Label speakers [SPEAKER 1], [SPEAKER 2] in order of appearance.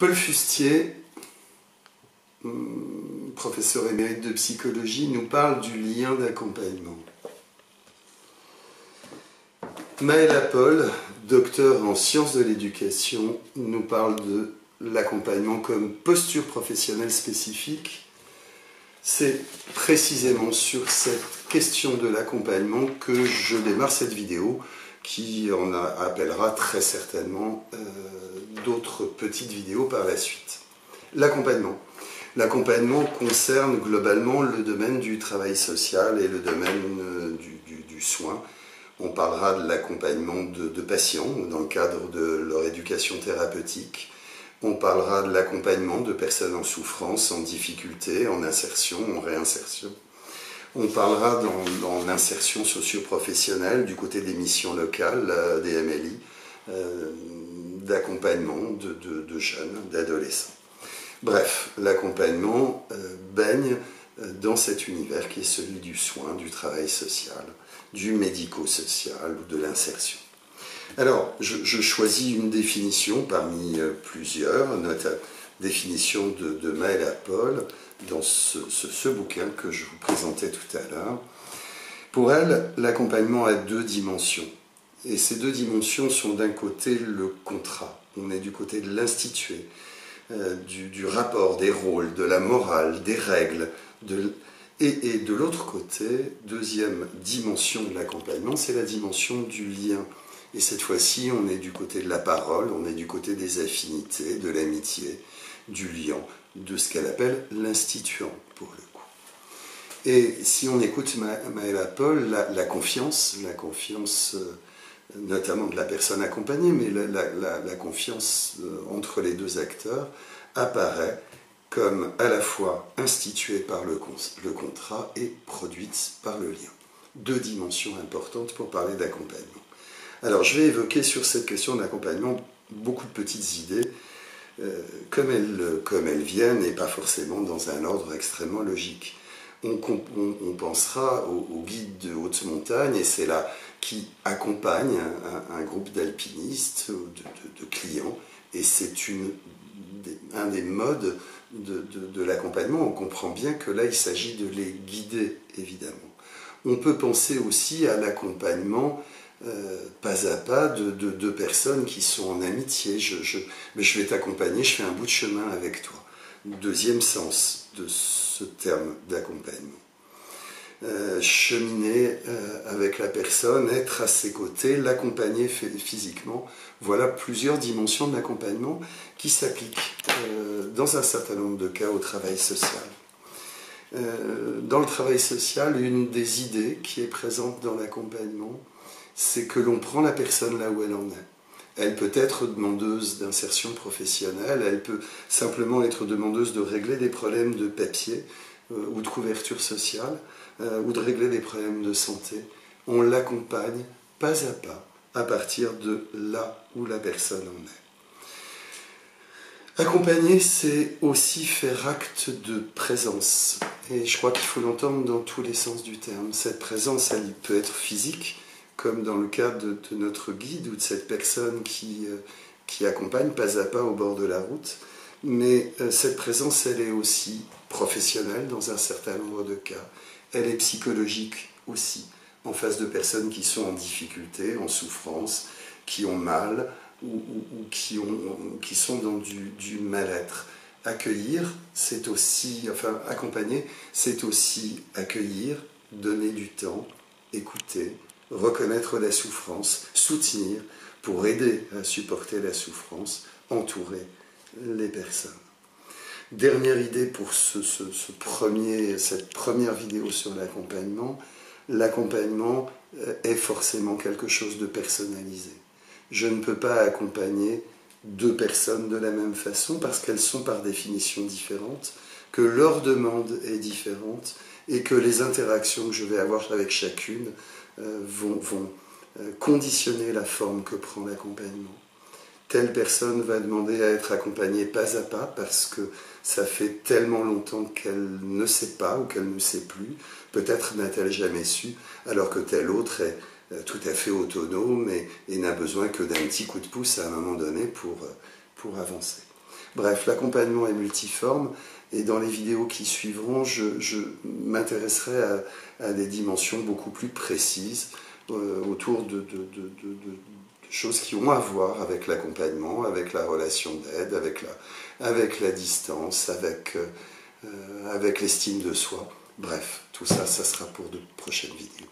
[SPEAKER 1] Paul Fustier, professeur émérite de psychologie, nous parle du lien d'accompagnement. Maëla Paul, docteur en sciences de l'éducation, nous parle de l'accompagnement comme posture professionnelle spécifique. C'est précisément sur cette question de l'accompagnement que je démarre cette vidéo, qui en appellera très certainement d'autres petites vidéos par la suite. L'accompagnement. L'accompagnement concerne globalement le domaine du travail social et le domaine du soin. On parlera de l'accompagnement de patients dans le cadre de leur éducation thérapeutique. On parlera de l'accompagnement de personnes en souffrance, en difficulté, en insertion, en réinsertion. On parlera dans l'insertion socio-professionnelle du côté des missions locales, des MLI, d'accompagnement de jeunes, d'adolescents. Bref, l'accompagnement baigne dans cet univers qui est celui du soin, du travail social, du médico-social ou de l'insertion. Alors, je choisis une définition parmi plusieurs, notre définition de Maëla Paul, dans ce bouquin que je vous présentais tout à l'heure. Pour elle, l'accompagnement a deux dimensions. Et ces deux dimensions sont d'un côté le contrat. On est du côté de l'institué, du rapport, des rôles, de la morale, des règles. Et de l'autre côté, deuxième dimension de l'accompagnement, c'est la dimension du lien. Et cette fois-ci, on est du côté de la parole, on est du côté des affinités, de l'amitié, du lien, de ce qu'elle appelle l'instituant, pour le coup. Et si on écoute Maëla Paul, la confiance notamment de la personne accompagnée, mais la confiance entre les deux acteurs apparaît comme à la fois instituée par le contrat et produite par le lien. Deux dimensions importantes pour parler d'accompagnement. Alors je vais évoquer sur cette question d'accompagnement beaucoup de petites idées, comme elles viennent et pas forcément dans un ordre extrêmement logique. On pensera au guide de haute montagne, et c'est là qui accompagne un groupe d'alpinistes, de clients, et c'est un des modes de l'accompagnement. On comprend bien que là, il s'agit de les guider, évidemment. On peut penser aussi à l'accompagnement pas à pas de deux personnes qui sont en amitié. Mais je vais t'accompagner, je fais un bout de chemin avec toi. Deuxième sens de ce terme d'accompagnement. Cheminer avec la personne, être à ses côtés, l'accompagner physiquement. Voilà plusieurs dimensions de l'accompagnement qui s'appliquent dans un certain nombre de cas au travail social. Dans le travail social, une des idées qui est présente dans l'accompagnement, c'est que l'on prend la personne là où elle en est. Elle peut être demandeuse d'insertion professionnelle, elle peut simplement être demandeuse de régler des problèmes de papier ou de couverture sociale, ou de régler des problèmes de santé. On l'accompagne pas à pas à partir de là où la personne en est. Accompagner, c'est aussi faire acte de présence. Et je crois qu'il faut l'entendre dans tous les sens du terme. Cette présence, elle peut être physique, comme dans le cas de notre guide ou de cette personne qui accompagne pas à pas au bord de la route. Mais cette présence, elle est aussi professionnelle dans un certain nombre de cas. Elle est psychologique aussi, en face de personnes qui sont en difficulté, en souffrance, qui ont mal ou qui sont dans du mal-être. Accueillir, c'est aussi, accompagner, c'est aussi accueillir, donner du temps, écouter, reconnaître la souffrance, soutenir pour aider à supporter la souffrance, entourer les personnes. Dernière idée pour cette première vidéo sur l'accompagnement. L'accompagnement est forcément quelque chose de personnalisé. Je ne peux pas accompagner deux personnes de la même façon parce qu'elles sont par définition différentes, que leur demande est différente et que les interactions que je vais avoir avec chacune vont conditionner la forme que prend l'accompagnement. Telle personne va demander à être accompagnée pas à pas parce que ça fait tellement longtemps qu'elle ne sait pas ou qu'elle ne sait plus. Peut-être n'a-t-elle jamais su, alors que telle autre est tout à fait autonome et n'a besoin que d'un petit coup de pouce à un moment donné pour avancer. Bref, l'accompagnement est multiforme et dans les vidéos qui suivront, je m'intéresserai à des dimensions beaucoup plus précises autour de choses qui ont à voir avec l'accompagnement, avec la relation d'aide, avec la distance, avec l'estime de soi. Bref, tout ça, ça sera pour de prochaines vidéos.